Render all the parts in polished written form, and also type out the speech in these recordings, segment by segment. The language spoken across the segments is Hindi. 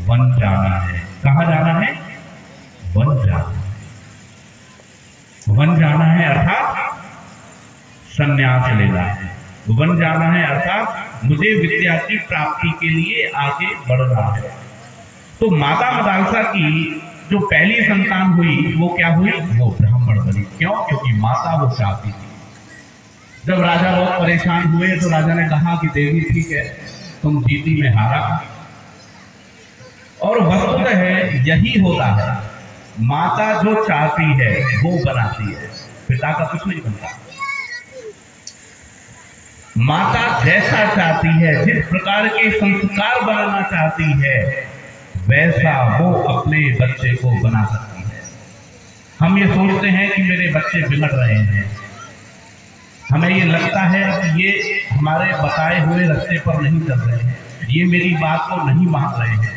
वन जाना है। कहाँ जाना है? वन जाना है। वन जाना है अर्थात संन्यास लेना है। वन जाना है अर्थात मुझे विद्या की प्राप्ति के लिए आगे बढ़ना है। तो माता मदालसा की जो पहली संतान हुई वो क्या हुई? वो ब्राह्मण बनी। क्यों? क्योंकि माता वो चाहती थी। जब राजा बहुत परेशान हुए तो राजा ने कहा कि देवी ठीक है, तुम जीती में हारा। और वस्तुतः है यही होता है, माता जो चाहती है वो बनाती है, पिता का कुछ नहीं बनता। माता जैसा चाहती है, जिस प्रकार के संस्कार बनाना चाहती है, वैसा वो अपने बच्चे को बना सकती है। हम ये सोचते हैं कि मेरे बच्चे बिगड़ रहे हैं, हमें ये लगता है कि ये हमारे बताए हुए रास्ते पर नहीं चल रहे हैं, ये मेरी बात को नहीं मान रहे हैं,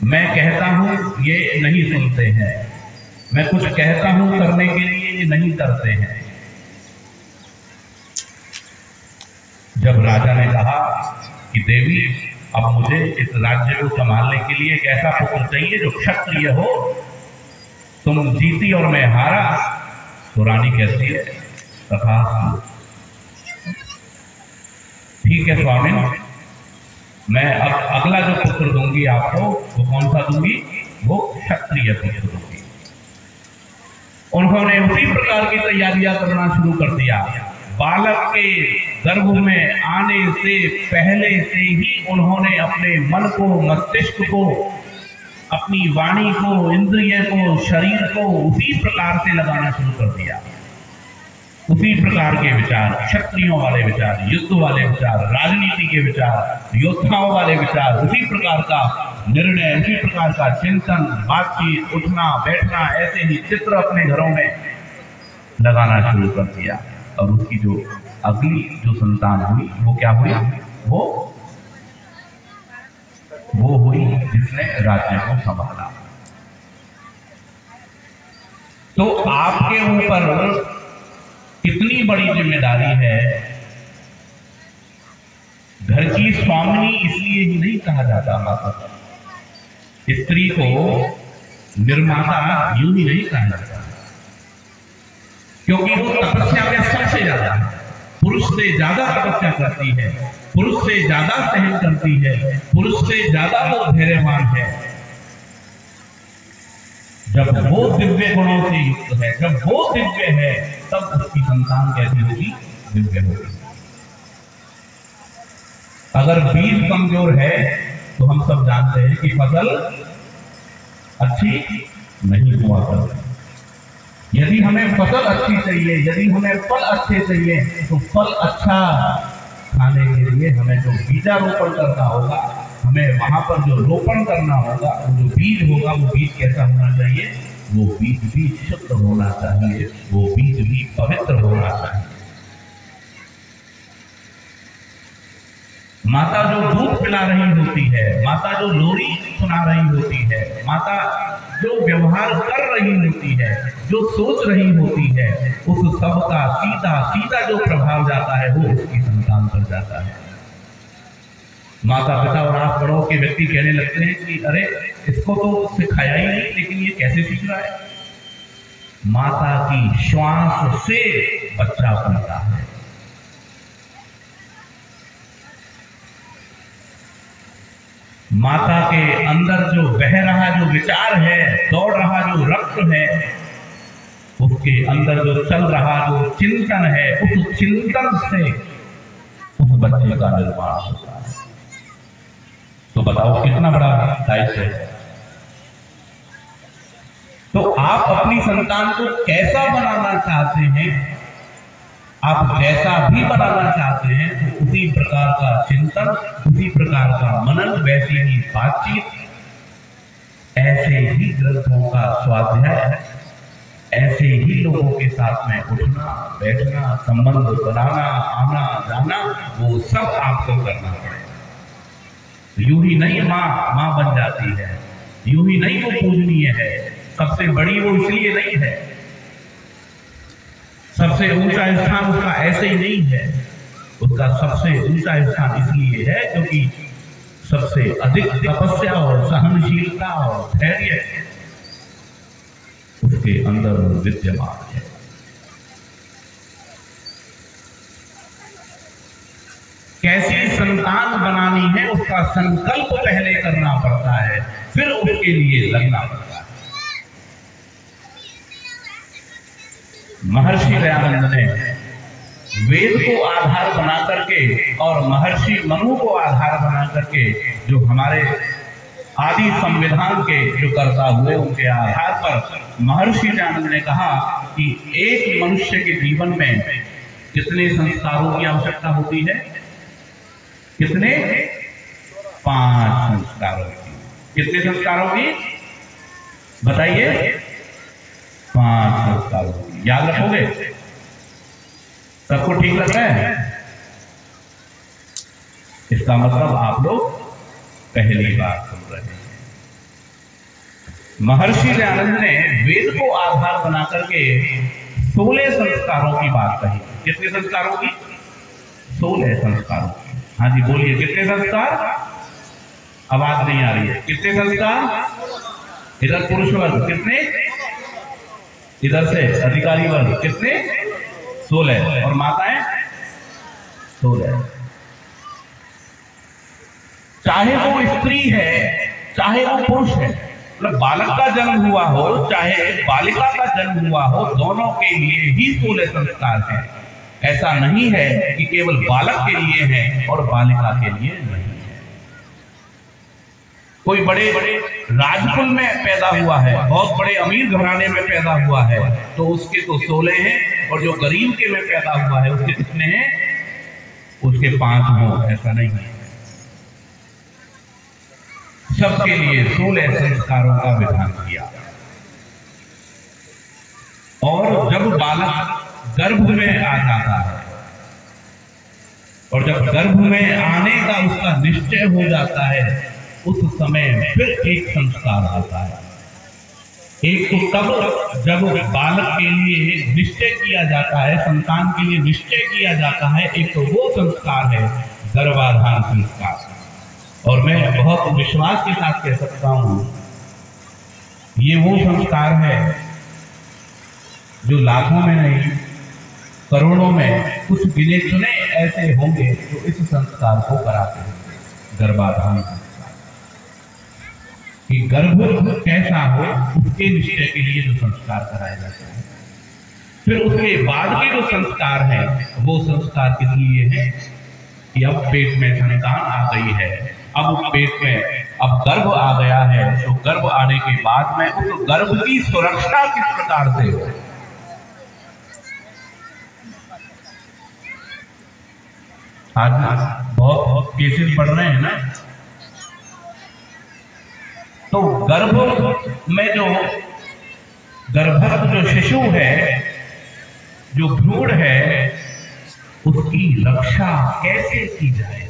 मैं कहता हूं ये नहीं सुनते हैं, मैं कुछ कहता हूं करने के लिए ये नहीं करते हैं। जब राजा ने कहा कि देवी अब मुझे इस राज्य को संभालने के लिए एक ऐसा पुत्र चाहिए जो क्षत्रिय हो, तुम जीती और मैं हारा, तो रानी कहती है तथास्तु, ठीक है स्वामी, मैं अब अगला जो पुत्र दूंगी आपको वो कौन सा दूंगी? वो क्षत्रिय पुत्र दूंगी। उन्होंने उसी प्रकार की तैयारियां करना शुरू कर दिया। बालक के गर्भ में आने से पहले से ही उन्होंने अपने मन को, मस्तिष्क को, अपनी वाणी को, इंद्रिय को, शरीर को उसी प्रकार से लगाना शुरू कर दिया। उसी प्रकार के विचार, क्षत्रियों वाले विचार, युद्ध वाले विचार, राजनीति के विचार, योद्धाओं वाले विचार, उसी प्रकार का निर्णय, उसी प्रकार का चिंतन, बातचीत, उठना बैठना, ऐसे ही चित्र अपने घरों में लगाना शुरू कर दिया। और उसकी जो अगली जो संतान हुई वो क्या हुई? वो हुई जिसने राज्य को संभाला। तो आपके ऊपर कितनी बड़ी जिम्मेदारी है। घर की स्वामिनी इसलिए ही नहीं कहा जाता माता, स्त्री को निर्माता यूं ही नहीं कहा जाता, क्योंकि वो तपस्या में सबसे ज्यादा, पुरुष से ज्यादा तपस्या करती है, पुरुष से ज्यादा सहन करती है, पुरुष से ज्यादा वो धैर्यवान है। जब वो दिव्य गुणों से युक्त है, जब वो दिव्य है, तब उसकी संतान कैसी होगी? दिव्य होगी। अगर बीज कमजोर है तो हम सब जानते हैं कि फसल अच्छी नहीं हुआ करती। यदि हमें फसल अच्छी चाहिए, यदि हमें फल अच्छे चाहिए, तो फल अच्छा खाने के लिए हमें जो बीजारोपण करना होगा, हमें वहां पर जो रोपण करना होगा, वो जो बीज होगा, वो बीज कैसा होना चाहिए? वो बीज भी शुद्ध होना चाहिए, वो बीज भी पवित्र होना चाहिए। माता जो दूध पिला रही होती है, माता जो लोरी सुना रही होती है, माता जो व्यवहार कर रही होती है, जो सोच रही होती है, उस सब का सीधा सीधा जो प्रभाव जाता है वो उसकी संतान पर जाता है। माता पिता और आस पड़ोस के व्यक्ति कहने लगते हैं कि अरे इसको तो सिखाया ही नहीं, लेकिन ये कैसे सीख रहा है? माता की श्वास से बच्चा बनता है। माता के अंदर जो बह रहा जो विचार है, दौड़ रहा जो रक्त है, उसके अंदर जो चल रहा जो चिंतन है, उस चिंतन से उस बच्चे का निर्माण होता है। तो बताओ कितना बड़ा दायित्व है। तो आप अपनी संतान को कैसा बनाना चाहते हैं, आप जैसा भी बनाना चाहते हैं, तो उसी प्रकार का चिंतन, उसी प्रकार का मनन, वैसी ही बातचीत, ऐसे ही ग्रंथों का स्वाध्याय, ऐसे ही लोगों के साथ में उठना बैठना, संबंध बनाना, आना जाना, वो सब आपको करना पड़ेगा। यूं ही नहीं माँ बन जाती है, यूं ही नहीं वो पूजनीय है, सबसे बड़ी वो इसलिए नहीं है, सबसे ऊंचा स्थान उसका ऐसे ही नहीं है, उसका सबसे ऊंचा स्थान इसलिए है क्योंकि सबसे सबसे अधिक तपस्या और सहनशीलता और धैर्य उसके अंदर विद्यमान है। कैसी संतान बनानी है उसका संकल्प पहले करना पड़ता है, फिर उसके लिए लगना पड़ता है। महर्षि दयानंद ने वेद को आधार बना करके और महर्षि मनु को आधार बना करके जो हमारे आदि संविधान के जो कर्ता हुए उनके आधार पर महर्षि दयानंद ने कहा कि एक मनुष्य के जीवन में कितने संस्कारों की आवश्यकता होती है? कितने? 5 संस्कारों की। कितने संस्कारों की बताइए? 5 संस्कारों की। याद रखोगे? सबको ठीक लग रहा है? इसका मतलब आप लोग पहली बार सुन रहे हैं। महर्षि दयानंद ने वेद को आधार बना करके 16 संस्कारों की बात कही। कितने संस्कारों की? 16 संस्कारों की। हाँ जी बोलिए, कितने संस्कार? आवाज नहीं आ रही है। कितने संस्कार? इधर पुरुष वर्ग कितने? इधर से अधिकारी वर्ग कितने? 16। और माताएं 16। चाहे वो स्त्री है चाहे वो पुरुष है, मतलब बालक का जन्म हुआ हो चाहे बालिका का जन्म हुआ हो, दोनों के लिए ही 16 संस्कार हैं। ऐसा नहीं है कि केवल बालक के लिए है और बालिका के लिए नहीं है। कोई बड़े बड़े राजकुल में पैदा हुआ है, बहुत बड़े अमीर घराने में पैदा हुआ है, तो उसके तो 16 हैं, और जो गरीब के में पैदा हुआ है उसके कितने हैं? उसके 5 हों, ऐसा नहीं है। सबके लिए 16 संस्कारों का विधान किया। और जब बालक गर्भ में आ जाता है और जब गर्भ में आने का उसका निश्चय हो जाता है, उस समय फिर एक संस्कार आता है। एक तो तब जब बालक के लिए निश्चय किया जाता है, संतान के लिए निश्चय किया जाता है, एक तो वो संस्कार है गर्भाधान संस्कार। और मैं बहुत विश्वास के साथ कह सकता हूं, ये वो संस्कार है जो लाखों में नहीं करोड़ों में कुछ गिने चुने ऐसे होंगे जो इस संस्कार को कराते हैं। गर्भाधान संस्कार कि गर्भ कैसा हो उसके निश्चय के लिए जो संस्कार कराया जाता है। फिर उसके बाद के जो संस्कार है वो संस्कार किस लिए है कि अब पेट में संतान आ गई है, अब पेट में अब गर्भ आ गया है, तो गर्भ आने के बाद में उस गर्भ की सुरक्षा किस प्रकार से हो। आज बहुत केसेस बढ़ रहे हैं ना, तो गर्भ में जो गर्भस्थ जो शिशु है, जो भ्रूण है, उसकी रक्षा कैसे की जाए।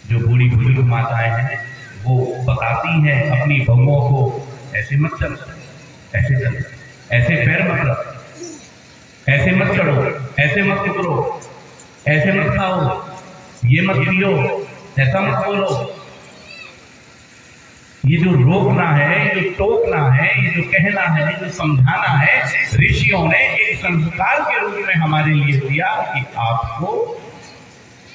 जो बूढ़ी बुजुर्ग माताएं हैं वो बताती हैं अपनी बहुओं को, ऐसे मत चलो, ऐसे चलो, ऐसे पैर मत रखो, ऐसे मत चढ़ो, ऐसे मत उतरो, ऐसे मत खाओ, ये मत पियो, ऐसा मत बोलो। ये जो रोकना है, ये जो टोकना है, ये जो कहना है, ये जो समझाना है, ऋषियों ने एक संस्कार के रूप में हमारे लिए दिया कि आपको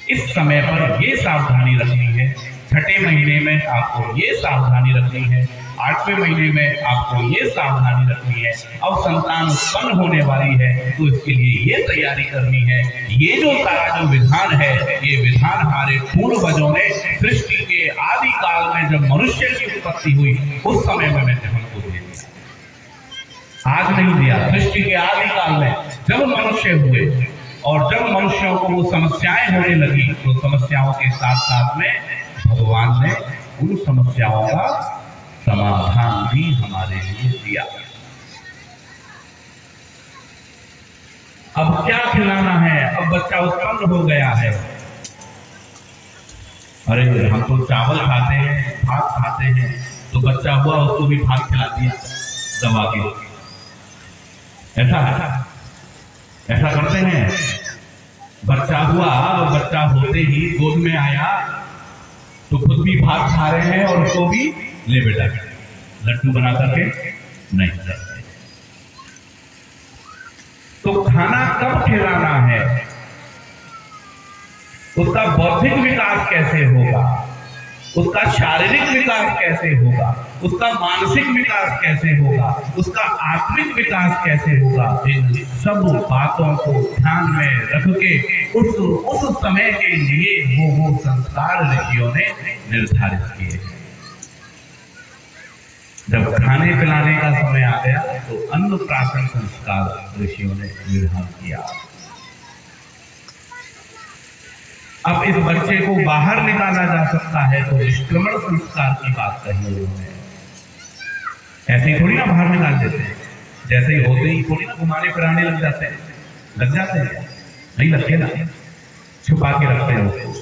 इस समय पर ये सावधानी रखनी है, छठे महीने में आपको ये सावधानी रखनी है, 8वें महीने में आपको ये सावधानी रखनी है। अब संतान उत्पन्न होने वाली है तो इसके लिए ये तैयारी करनी है। ये जो सारा जो विधान है, ये विधान हमारे पूर्वजों ने सृष्टि के आदि काल में जब मनुष्य की उत्पत्ति हुई उस समय में मैंने हमको दे दिया, आज नहीं दिया। सृष्टि के आदि काल में जब मनुष्य हुए और जब मनुष्यों को वो समस्याएं होने लगी, तो समस्याओं के साथ साथ में भगवान ने उन समस्याओं का समाधान भी हमारे लिए दिया। अब क्या खिलाना है? अब बच्चा उत्पन्न हो गया है, अरे हम तो चावल खाते हैं, भात खाते हैं, तो बच्चा हुआ उसको भी भात खिला दिया दबा के। ऐसा करते हैं। बच्चा हुआ और बच्चा होते ही गोद में आया तो खुद भी भात खा रहे हैं और उसको भी ले बेटा लड्डू बना करके नहीं करते। तो खाना कब खिलाना है, उसका बौद्धिक विकास कैसे होगा, उसका शारीरिक विकास कैसे होगा, उसका मानसिक विकास कैसे होगा, उसका आत्मिक विकास कैसे होगा, इन सब बातों को ध्यान में रख के उस समय के लिए वो संस्कार ऋषियों ने निर्धारित किए। जब खाने पिलाने का समय आ गया तो अन्नप्राशन संस्कार ऋषियों ने निर्धारित किया। अब इस बच्चे को बाहर निकाला जा सकता है तो निष्क्रमण संस्कार की बात कही उन्होंने। ऐसे ही थोड़ी ना बाहर निकाल देते हैं, जैसे ही होते ही थोड़ी ना घुमाने फिराने लग जाते हैं नहीं लगते ना, छुपा के रखते हैं उसको,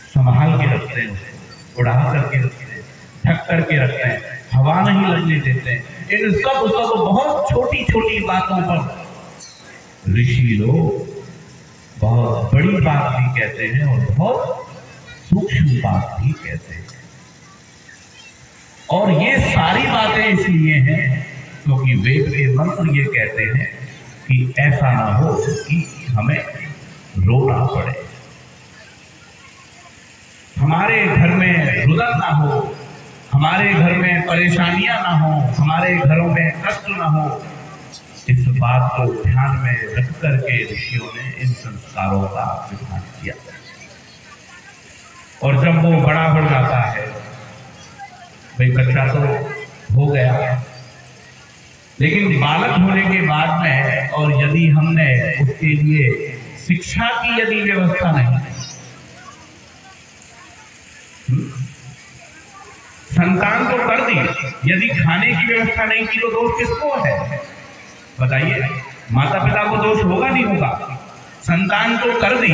संभाल के रखते हैं उसको, उड़ा करके रखते हैं, ढक करके रखते हैं, हवा नहीं लगने देते हैं। इन सब बहुत छोटी छोटी बातों पर ऋषि लोग बहुत बड़ी बात भी कहते हैं और बहुत सूक्ष्म बात भी कहते हैं। और ये सारी बातें इसलिए हैं क्योंकि वेद के मंत्र ये कहते हैं कि ऐसा ना हो कि हमें रोना पड़े, हमारे घर में रुदन ना हो, हमारे घर में परेशानियां ना हो, हमारे घरों में कष्ट ना हो। इस बात को ध्यान में रख करके ऋषियों ने इन संस्कारों का विधान किया। और जब वो बड़ा हो जाता है, भाई बच्चा तो हो गया, लेकिन बालक होने के बाद में और यदि हमने उसके लिए शिक्षा की यदि व्यवस्था नहीं, संतान तो कर दी, यदि खाने की व्यवस्था नहीं की तो दोष किसको है बताइए? माता पिता को दोष होगा नहीं होगा? संतान तो कर दी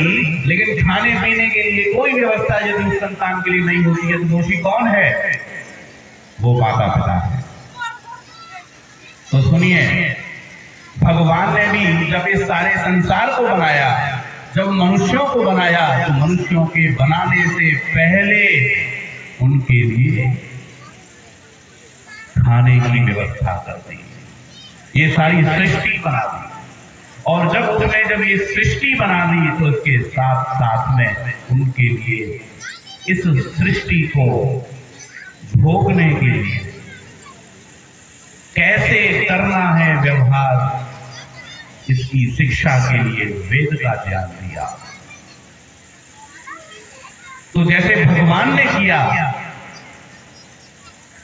लेकिन खाने पीने के लिए कोई व्यवस्था यदि उस संतान के लिए नहीं होती है तो दोषी कौन है? वो माता पिता है। तो सुनिए, भगवान ने भी जब इस सारे संसार को बनाया, जब मनुष्यों को बनाया, तो मनुष्यों के बनाने से पहले उनके लिए खाने की व्यवस्था कर दी, ये सारी सृष्टि बना दी। और जब ये सृष्टि बना दी तो इसके साथ साथ में उनके लिए इस सृष्टि को भोगने के लिए कैसे करना है व्यवहार, इसकी शिक्षा के लिए वेद का ज्ञान दिया। तो जैसे भगवान ने किया,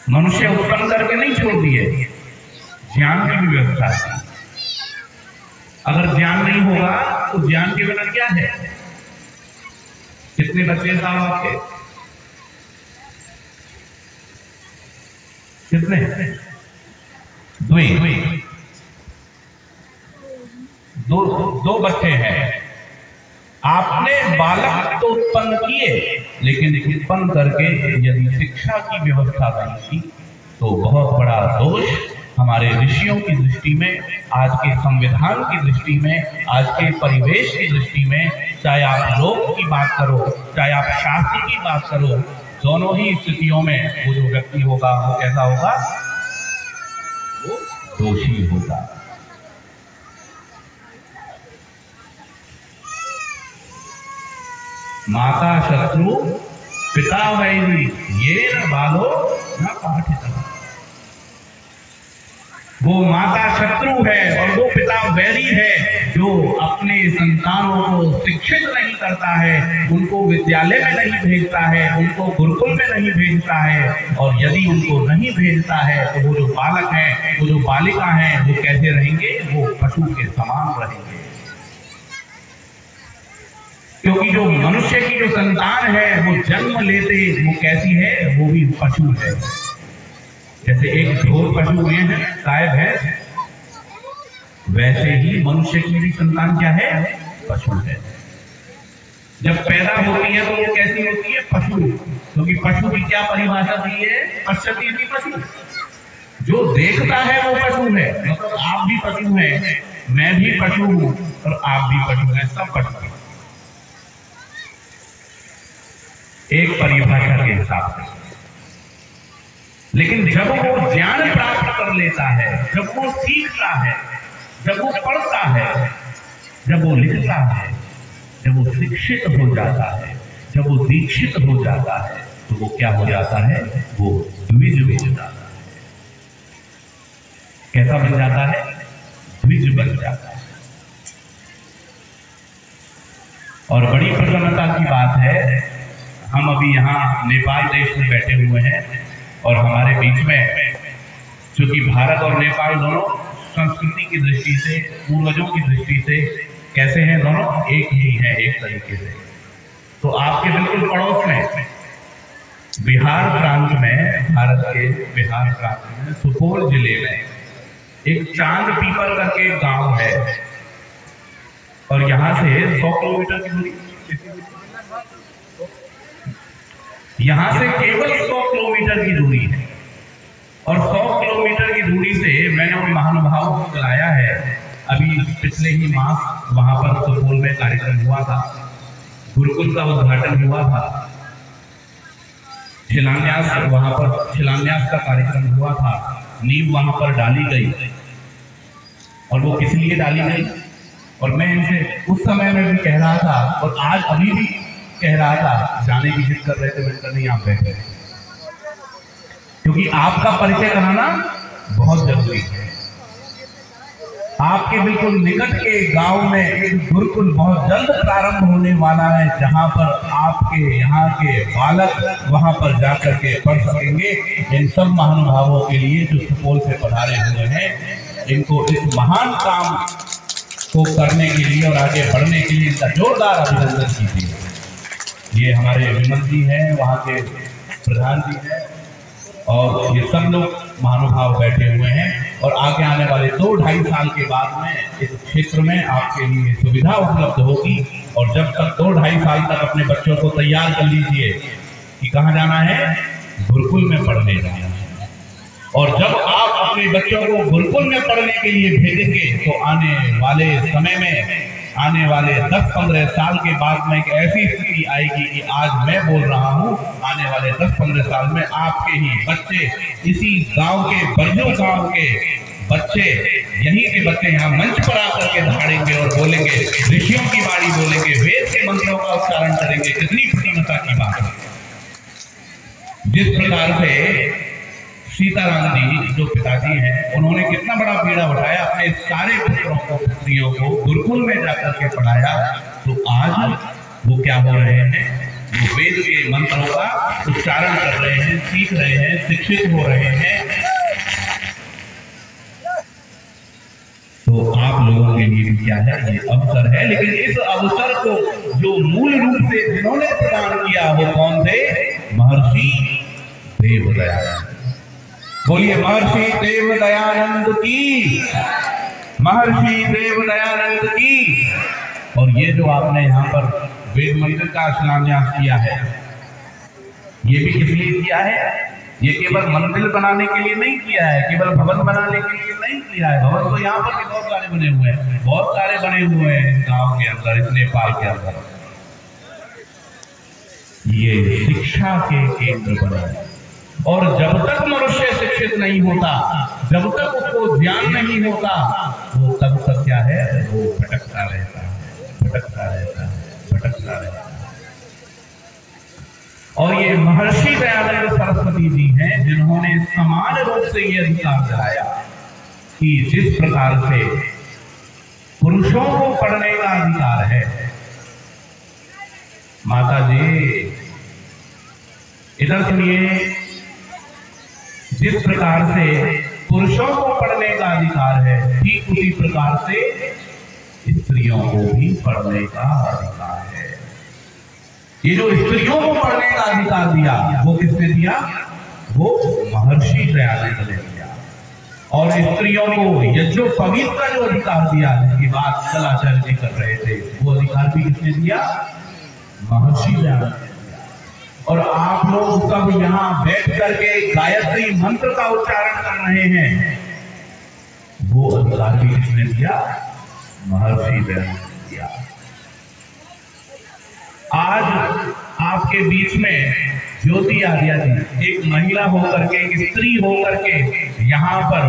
मनुष्य उत्पन्न करके नहीं छोड़ दिए, ज्ञान की भी व्यवस्था की। अगर ज्ञान नहीं होगा तो ज्ञान के बिना क्या है? कितने बच्चे साहब आपके? कितने? दो बच्चे हैं। आपने बालक तो उत्पन्न किए, लेकिन उत्पन्न करके यदि शिक्षा की व्यवस्था नहीं की तो बहुत बड़ा दोष हमारे ऋषियों की दृष्टि में, आज के संविधान की दृष्टि में, आज के परिवेश की दृष्टि में, चाहे आप लोक की बात करो, चाहे आप शास्त्र की बात करो, दोनों ही स्थितियों में वो जो व्यक्ति होगा वो कैसा होगा? वो दोषी होगा। माता शत्रु पिता वैरी, ये न बालो न पाठित। वो माता शत्रु है और वो पिता वैरी है जो अपने संतानों को शिक्षित नहीं करता है, उनको विद्यालय में नहीं भेजता है, उनको गुरुकुल में नहीं भेजता है। और यदि उनको नहीं भेजता है तो वो जो बालक है, वो जो बालिका है, वो कैसे रहेंगे? वो पशु के समान रहेंगे। क्योंकि जो मनुष्य की जो संतान है वो जन्म लेते वो कैसी है? वो भी पशु है। जैसे एक ढोर पशु हुए हैं, गाय भैंस, वैसे ही मनुष्य की भी संतान क्या है? पशु है। जब पैदा होती है तो वो कैसी होती है? पशु। क्योंकि पशु की क्या परिभाषा दी है? पश्यति इति पशु। जो देखता है वो पशु है। मतलब आप भी पशु हैं, मैं भी पशु हूं और आप भी पशु हैं, सब पशु हैं। एक परिभाषा के हिसाब से। लेकिन जब वो ज्ञान प्राप्त कर लेता है, जब वो सीखता है, जब वो पढ़ता है, जब वो लिखता है, जब वो शिक्षित हो जाता है, जब वो दीक्षित हो जाता है, तो वो क्या हो जाता है? वो द्विज हो जाता है। कैसा बन जाता है? द्विज बन जाता है। और बड़ी प्रसन्नता की बात है, हम अभी यहाँ नेपाल देश में बैठे हुए हैं और हमारे बीच में, चूंकि भारत और नेपाल दोनों संस्कृति की दृष्टि से, पूर्वजों की दृष्टि से कैसे हैं? दोनों एक ही हैं एक तरीके से। तो आपके बिल्कुल पड़ोस में बिहार प्रांत में, भारत के बिहार प्रांत में सुपौल जिले में एक चांद पीपर करके एक गांव है और यहाँ से 100 किलोमीटर की दूरी, यहाँ से केवल 100 किलोमीटर की दूरी है। और 100 किलोमीटर की दूरी से मैंने उन महानुभाव को बुलाया है। अभी पिछले ही मास वहां पर सुपौल में कार्यक्रम हुआ था, गुरुकुल का उद्घाटन हुआ था, शिलान्यास, वहां पर शिलान्यास का कार्यक्रम हुआ था, नींव वहां पर डाली गई। और वो किस लिए डाली गई? और मैं इनसे उस समय में भी कह रहा था और आज अभी भी कह रहा था, जाने की जिद कर रहे थे, मिलकर नहीं आप बैठे, क्योंकि आपका परिचय कराना बहुत जरूरी है। आपके बिल्कुल निकट के गांव में एक गुरुकुल बहुत जल्द प्रारंभ होने वाला है, जहां पर आपके यहाँ के बालक वहां पर जाकर के पढ़ सकेंगे। इन सब महानुभावों के लिए जो सुपौल से पधारे हुए हैं, इनको इस महान काम को करने के लिए और आगे बढ़ने के लिए इनका जोरदार अभिनंदन कीजिए। ये हमारे विमल जी हैं, वहाँ के प्रधान जी हैं, और ये सब लोग महानुभाव बैठे हुए हैं। और आगे आने वाले 2-2.5 साल के बाद में इस क्षेत्र में आपके लिए सुविधा उपलब्ध होगी। और जब तक 2-2.5 साल तक अपने बच्चों को तैयार कर लीजिए कि कहाँ जाना है? गुरुकुल में पढ़ने जाना है। और जब आप अपने बच्चों को गुरुकुल में पढ़ने के लिए भेजेंगे तो आने वाले समय में, आने वाले 10-15 साल के बाद में एक ऐसी स्थिति आएगी कि आज मैं बोल रहा हूँ, आने वाले 10-15 साल में आपके ही बच्चे, इसी गांव के, बरजू गांव के बच्चे, यहीं के बच्चे यहाँ मंच पर आकर के दहाड़ेंगे और बोलेंगे, ऋषियों की वाणी बोलेंगे, वेद के मंत्रों का उच्चारण करेंगे। कितनी प्रसन्नता की बात है। जिस प्रकार से सीताराम जी जो पिताजी हैं, उन्होंने कितना बड़ा बीड़ा उठाया, अपने सारे पुत्रों को, पुत्रियों को गुरुकुल में जाकर के पढ़ाया। तो आज वो क्या हो रहे हैं? वो वेद के मंत्रों का उच्चारण कर रहे हैं, सीख रहे हैं, शिक्षित हो रहे हैं। तो आप लोगों के लिए भी क्या है? ये अवसर है। लेकिन इस अवसर को जो मूल रूप से जिन्होंने प्रदान किया वो कौन थे? महर्षि देवदयानंद। बोलिए महर्षि देवदयानंद की, महर्षि देवदयानंद की। और ये जो आपने यहाँ पर वेद मंदिर का शिलान्यास किया है, ये भी किस लिए किया है? ये केवल मंदिर बनाने के लिए नहीं किया है, केवल भवन बनाने के लिए नहीं किया है। भवन तो यहाँ पर भी बहुत सारे बने हुए हैं, बहुत सारे बने हुए हैं इस गाँव के अंदर, इस नेपाल के अंदर। ये शिक्षा के केंद्र बने। और जब तक मनुष्य शिक्षित नहीं होता, जब तक उसको ज्ञान नहीं होता, वो तब तक क्या है? वो भटकता रहता है, भटकता रहता है, भटकता रहता है। और ये महर्षि दयानंद सरस्वती जी हैं जिन्होंने समान रूप से ये अधिकार दिलाया कि जिस प्रकार से पुरुषों को पढ़ने का अधिकार है। माता जी इधर सुनिए, जिस प्रकार से पुरुषों को पढ़ने का अधिकार है, ठीक उसी प्रकार से स्त्रियों को भी पढ़ने का अधिकार है। ये जो स्त्रियों को पढ़ने का अधिकार दिया, वो किसने दिया? वो महर्षि दयानंद ने दिया। और स्त्रियों को यज्ञोपवीत का जो अधिकार दिया, जिसकी बात कल आचार्य जी कर रहे थे, वो अधिकार भी किसने दिया? महर्षि दयानंद ने। और आप लोग सब यहाँ बैठ करके गायत्री मंत्र का उच्चारण कर रहे हैं, वो अधिकार भी किसने दिया? महर्षि दयानंद ने दिया। आज आपके बीच में ज्योति आर्या जी एक महिला होकर के, एक स्त्री होकर के यहाँ पर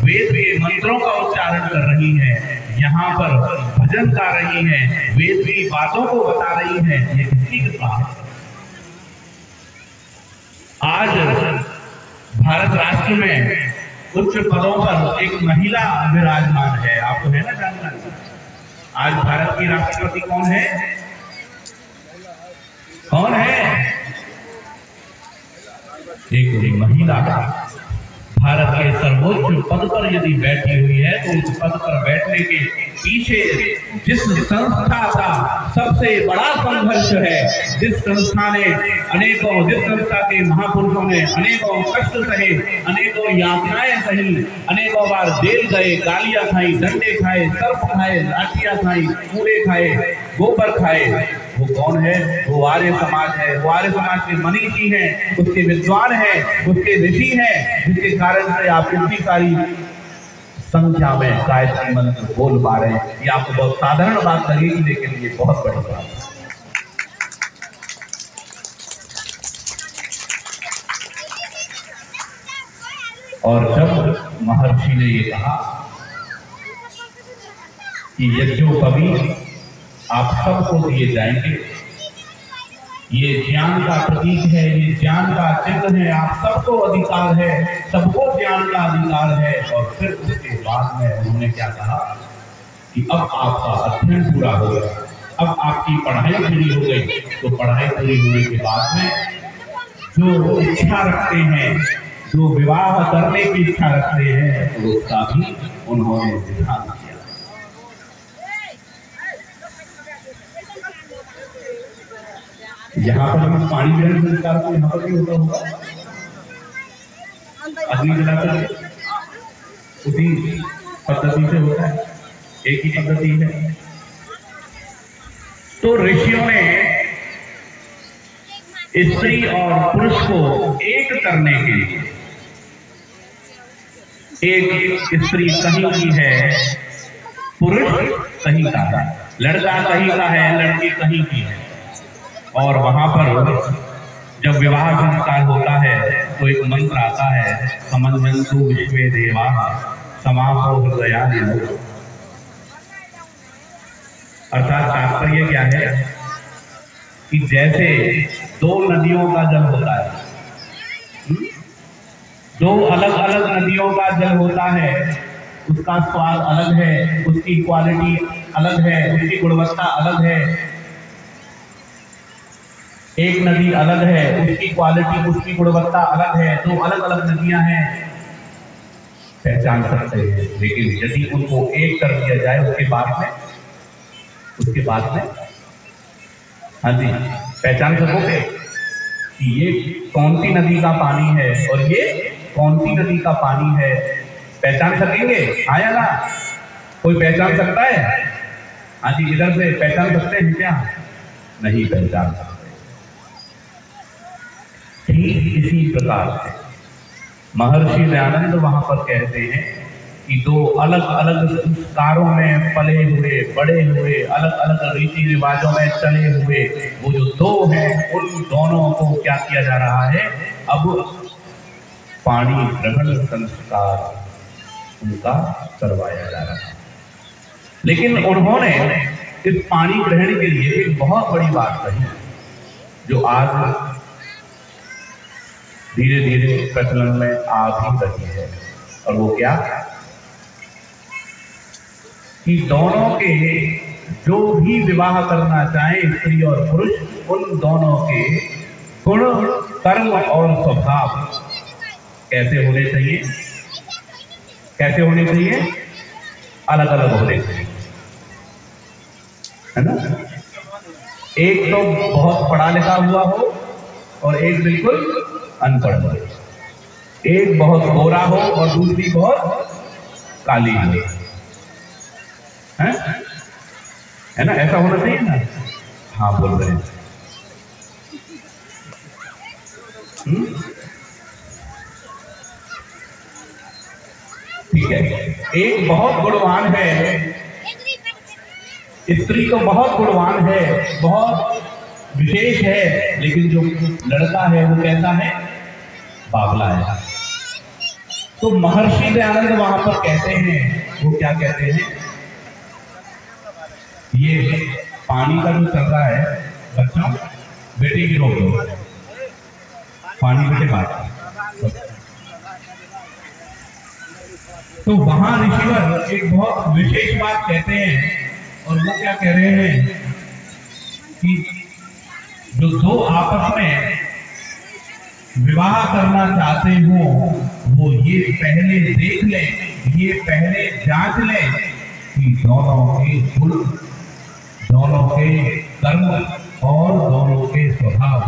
वेद के मंत्रों का उच्चारण कर रही हैं, यहाँ पर भजन गा रही हैं, वेद की बातों को बता रही हैं। ये किसकी कृपा है? आज भारत राष्ट्र में उच्च पदों पर एक महिला विराजमान है। आपको है ना जानना? आज भारत की राष्ट्रपति कौन है? कौन है? एक महिला भारत के सर्वोच्च पद पर यदि बैठी हुई है तो उस पद पर बैठने के पीछे जिस संस्था का सबसे बड़ा संघर्ष है, जिस संस्था ने जिस संस्था के महापुरुषों ने अनेकों कष्ट सहे, अनेकों यातनाएं सही, अनेकों बार जेल गए, गालियां खाई, डंडे खाए, सर्प खाए, लाठियां खाई, कूड़े खाए, गोबर खाए, वो कौन है? वो आर्य समाज है। वो आर्य समाज के मनीषी हैं, उसके विद्वान हैं, उसके ऋषि हैं, जिसके कारण से आप इतनी सारी संख्या में गायत्री मंत्र बोल पा रहे हैं। ये आपको बहुत साधारण बात लगेगी, लेकिन ये बहुत बड़ी बात है। और जब महर्षि ने ये कहा कि यज्ञोपवीत आप सबको दिए जाएंगे, ये ज्ञान का प्रतीक है, ये ज्ञान का चिन्ह है, आप सबको अधिकार है, सबको ज्ञान का अधिकार है। और फिर उसके बाद में उन्होंने क्या कहा कि अब आपका अध्ययन पूरा हो गया, अब आपकी पढ़ाई पूरी हो गई। तो पढ़ाई पूरी होने के बाद में जो इच्छा रखते हैं, जो विवाह करने की इच्छा रखते हैं, तो उसका भी उन्होंने विधान किया। यहाँ पर हम पानी ग्रहण संस्कार को यहाँ पर भी होता होगा, अग्नि जलाकर उसी पद्धति से होता है, एक ही पद्धति है। तो ऋषियों ने स्त्री और पुरुष को एक करने के लिए, एक स्त्री कहीं की है, पुरुष कहीं का है, लड़का कहीं का है, लड़की कहीं की है, और वहां पर जब विवाह संस्कार होता है तो एक मंत्र आता है, समन्वन्तु विश्वे देवाः समापो हृदयानि लोक। अर्थात तात्पर्य क्या है कि जैसे दो नदियों का जल होता है, दो अलग अलग नदियों का जल होता है, उसका स्वाद अलग है, उसकी क्वालिटी अलग है, उसकी गुणवत्ता अलग है। एक नदी अलग है, उसकी क्वालिटी, उसकी गुणवत्ता अलग है, दो अलग अलग नदियां हैं, पहचान सकते हैं। लेकिन यदि उनको एक कर दिया जाए उसके बाद में हाँ जी, पहचान सकोगे कि ये कौन सी नदी का पानी है और ये कौन सी नदी का पानी है? पहचान सकेंगे? आया ना? कोई पहचान सकता है? हाँ जी, इधर से पहचान सकते हैं क्या? नहीं पहचान सकते। ठीक इसी प्रकार से महर्षि दयानंद वहां पर कहते हैं कि दो अलग अलग संस्कारों में पले हुए, बड़े हुए, अलग अलग रीति रिवाजों में चले हुए वो जो दो हैं, उन दोनों को क्या किया जा रहा है? अब पानी ग्रहण संस्कार उनका करवाया जा रहा है। लेकिन उन्होंने इस पानी ग्रहण के लिए एक बहुत बड़ी बात कही, जो आज धीरे धीरे प्रचलन में आ भी रही है। और वो क्या कि दोनों के जो भी विवाह करना चाहे, स्त्री और पुरुष, उन दोनों के गुण, कर्म और स्वभाव कैसे होने चाहिए? कैसे होने चाहिए? अलग अलग होने चाहिए, है ना? एक तो बहुत पढ़ा लिखा हुआ हो और एक बिल्कुल अनपढ़ हो, एक बहुत गोरा हो और दूसरी बहुत काली हो, है ना? ऐसा होना चाहिए ना? हाँ, बोल रहे हैं। ठीक है, एक बहुत गुणवान है, स्त्री तो बहुत गुणवान है, बहुत विशेष है, लेकिन जो लड़का है वो कैसा है, बावला है। तो महर्षि दयानंद वहां पर कहते हैं, वो क्या कहते हैं, ये पानी का जो चल रहा है, बच्चों बेटे की रोक दो, पानी बेटे बात। तो वहां ऋषिवर एक बहुत विशेष बात कहते हैं, और वो क्या कह रहे हैं कि जो दो आपस में विवाह करना चाहते हो वो ये पहले देख लें, ये पहले जांच लें कि दोनों के गुण, दोनों के कर्म और दोनों के स्वभाव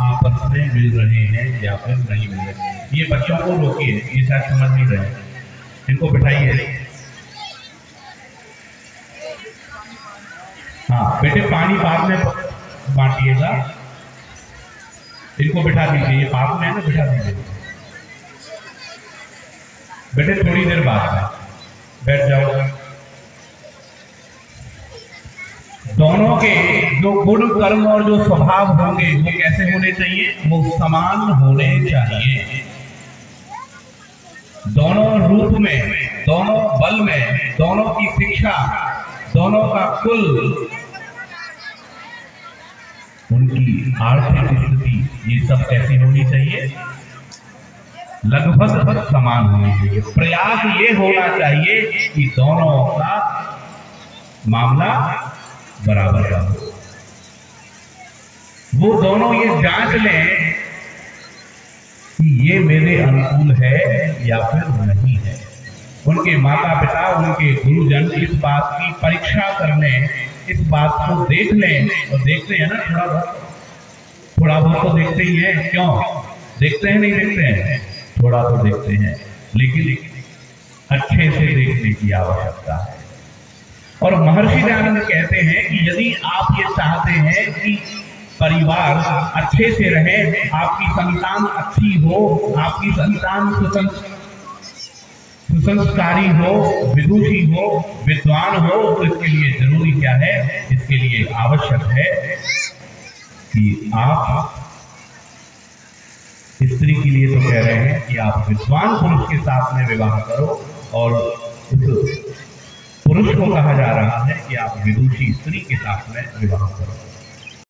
आपस में मिल रहे हैं या फिर नहीं मिल रहे। ये बच्चों को रोकिए, ये शायद समझ नहीं रहे, इनको बिठाइए। हाँ बेटे, पानी बाद में बांटिएगा, इनको बिठा दीजिए, ये पास में है ना, बिठा दीजिए बेटे, थोड़ी देर बाद में बैठ जाओ। दोनों के जो गुण कर्म और जो स्वभाव होंगे वो कैसे होने चाहिए, वो समान होने चाहिए। दोनों रूप में, दोनों बल में, दोनों की शिक्षा, दोनों का कुल, उनकी आर्थिक स्थिति, ये सब कैसी होनी चाहिए, लगभग समान होनी चाहिए। प्रयास ये होना चाहिए कि दोनों का मामला बराबर का हो। वो दोनों ये जांच लें कि ये मेरे अनुकूल है या फिर नहीं है। उनके माता पिता, उनके गुरुजन इस बात की परीक्षा करने, इस बात को देख लें, और देखते हैं ना, थोड़ा बहुत तो देखते ही हैं। क्यों देखते हैं, नहीं देखते हैं, थोड़ा तो देखते हैं, लेकिन अच्छे से देखने की आवश्यकता है। और महर्षि दयानंद कहते हैं कि यदि आप ये चाहते हैं कि परिवार अच्छे से रहे, आपकी संतान अच्छी हो, आपकी संतान सुसंस्कारी हो, विदुषी हो, विद्वान हो, तो इसके लिए जरूरी क्या है, इसके लिए आवश्यक है कि आप स्त्री के लिए तो कह रहे हैं कि आप विद्वान पुरुष के साथ में विवाह करो, और उस पुरुष को कहा जा रहा है कि आप विदुषी स्त्री के साथ में विवाह करो।